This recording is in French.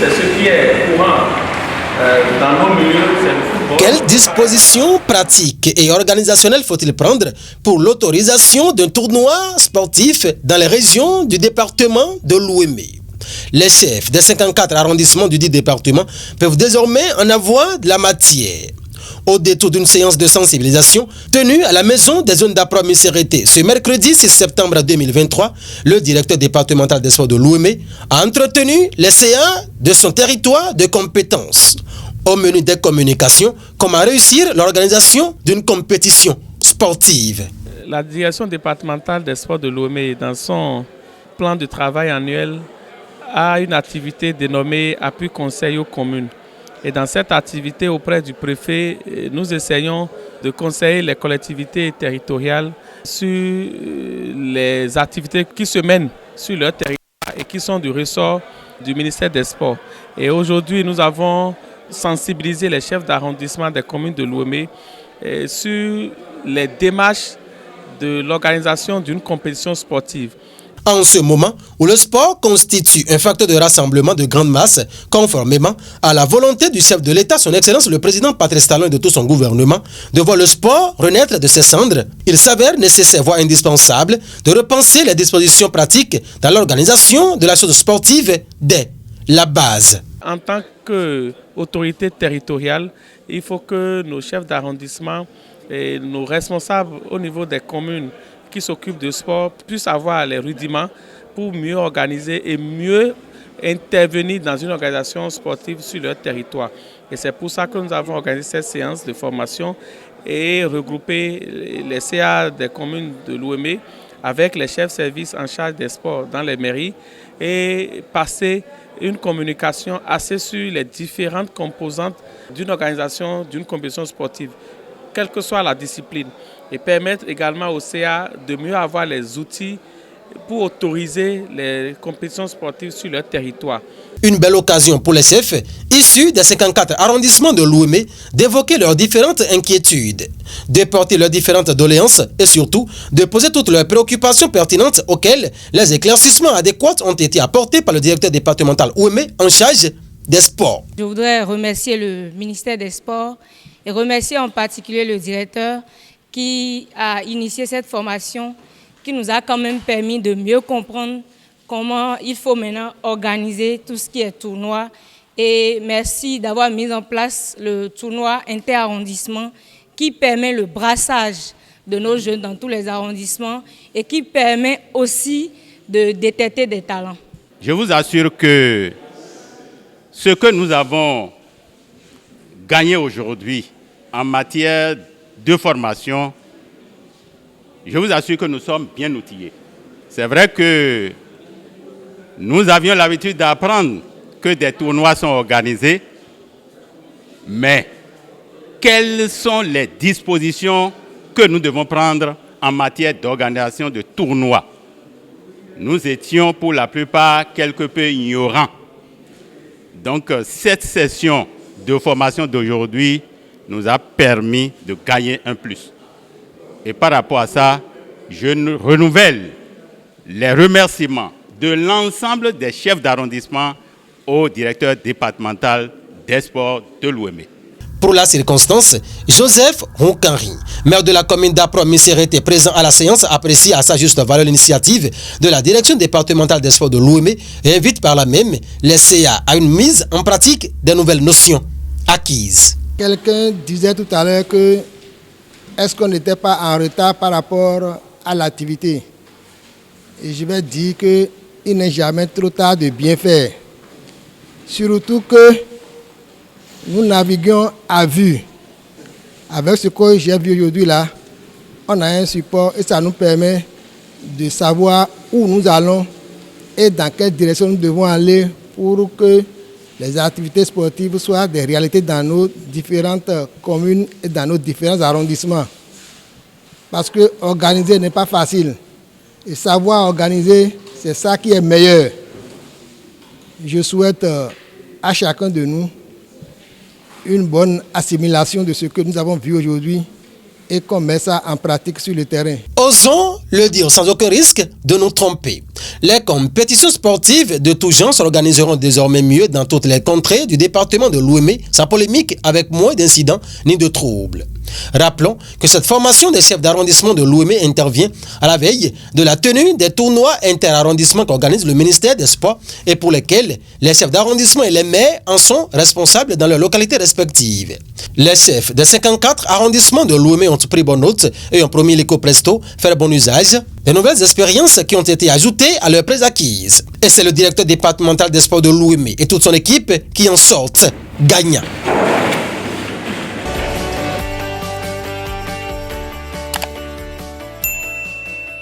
C'est ce qui est courant dans nos milieux, c'est le football. Quelles dispositions pratiques et organisationnelles faut-il prendre pour l'autorisation d'un tournoi sportif dans les régions du département de l'Ouémé? Les chefs des 54 arrondissements du dit département peuvent désormais en avoir de la matière. Au détour d'une séance de sensibilisation tenue à la maison des zones d'approche-Missérété ce mercredi 6 septembre 2023, le directeur départemental des sports de l'Ouémé a entretenu les CA de son territoire de compétences. Au menu des communications, comment réussir l'organisation d'une compétition sportive. La direction départementale des sports de l'Ouémé, dans son plan de travail annuel, a une activité dénommée Appui conseil aux communes. Et dans cette activité auprès du préfet, nous essayons de conseiller les collectivités territoriales sur les activités qui se mènent sur leur territoire et qui sont du ressort du ministère des Sports. Et aujourd'hui, nous avons sensibilisé les chefs d'arrondissement des communes de l'Ouémé sur les démarches de l'organisation d'une compétition sportive. En ce moment où le sport constitue un facteur de rassemblement de grande masse, conformément à la volonté du chef de l'État, son Excellence le président Patrice Talon et de tout son gouvernement, de voir le sport renaître de ses cendres, il s'avère nécessaire, voire indispensable, de repenser les dispositions pratiques dans l'organisation de la chose sportive dès la base. En tant qu'autorité territoriale, il faut que nos chefs d'arrondissement et nos responsables au niveau des communes qui s'occupent de sport puissent avoir les rudiments pour mieux organiser et mieux intervenir dans une organisation sportive sur leur territoire. Et c'est pour ça que nous avons organisé cette séance de formation et regroupé les CA des communes de l'Ouémé avec les chefs de service en charge des sports dans les mairies et passer une communication assez sur les différentes composantes d'une organisation, d'une compétition sportive, quelle que soit la discipline, et permettre également au CA de mieux avoir les outils pour autoriser les compétitions sportives sur leur territoire. Une belle occasion pour les chefs issus des 54 arrondissements de l'Ouémé d'évoquer leurs différentes inquiétudes, de porter leurs différentes doléances et surtout de poser toutes leurs préoccupations pertinentes auxquelles les éclaircissements adéquats ont été apportés par le directeur départemental Ouémé en charge des sports. Je voudrais remercier le ministère des Sports et remercier en particulier le directeur qui a initié cette formation qui nous a quand même permis de mieux comprendre comment il faut maintenant organiser tout ce qui est tournoi. Et merci d'avoir mis en place le tournoi inter-arrondissement qui permet le brassage de nos jeunes dans tous les arrondissements et qui permet aussi de détecter des talents. Je vous assure que ce que nous avons gagné aujourd'hui en matière de formation, je vous assure que nous sommes bien outillés. C'est vrai que nous avions l'habitude d'apprendre que des tournois sont organisés, mais quelles sont les dispositions que nous devons prendre en matière d'organisation de tournois? Nous étions pour la plupart quelque peu ignorants. Donc cette session de formation d'aujourd'hui nous a permis de gagner un plus. Et par rapport à ça, je renouvelle les remerciements de l'ensemble des chefs d'arrondissement au directeur départemental des sports de l'Ouémé. Pour la circonstance, Joseph Roncanri, maire de la commune d'Apro-Missérété, présent à la séance, apprécie à sa juste valeur l'initiative de la direction départementale des sports de l'Ouémé et invite par là même les CA à une mise en pratique des nouvelles notions acquises. Quelqu'un disait tout à l'heure que est-ce qu'on n'était pas en retard par rapport à l'activité? Et je vais dire qu'il n'est jamais trop tard de bien faire. Surtout que nous naviguons à vue. Avec ce que j'ai vu aujourd'hui là, on a un support et ça nous permet de savoir où nous allons et dans quelle direction nous devons aller pour que les activités sportives soient des réalités dans nos différentes communes et dans nos différents arrondissements. Parce que organiser n'est pas facile. Et savoir organiser, c'est ça qui est meilleur. Je souhaite à chacun de nous une bonne assimilation de ce que nous avons vu aujourd'hui et qu'on met ça en pratique sur le terrain. Osons le dire sans aucun risque de nous tromper. Les compétitions sportives de tous genres s'organiseront désormais mieux dans toutes les contrées du département de l'Ouémé, sans polémique, avec moins d'incidents ni de troubles. Rappelons que cette formation des chefs d'arrondissement de l'Ouémé intervient à la veille de la tenue des tournois interarrondissements qu'organise le ministère des Sports et pour lesquels les chefs d'arrondissement et les maires en sont responsables dans leurs localités respectives. Les chefs des 54 arrondissements de l'Ouémé ont pris bonne note et ont promis l'éco-presto, faire bon usage des nouvelles expériences qui ont été ajoutées à leurs préacquises. Et c'est le directeur départemental des sports de l'Ouémé et toute son équipe qui en sortent gagnants.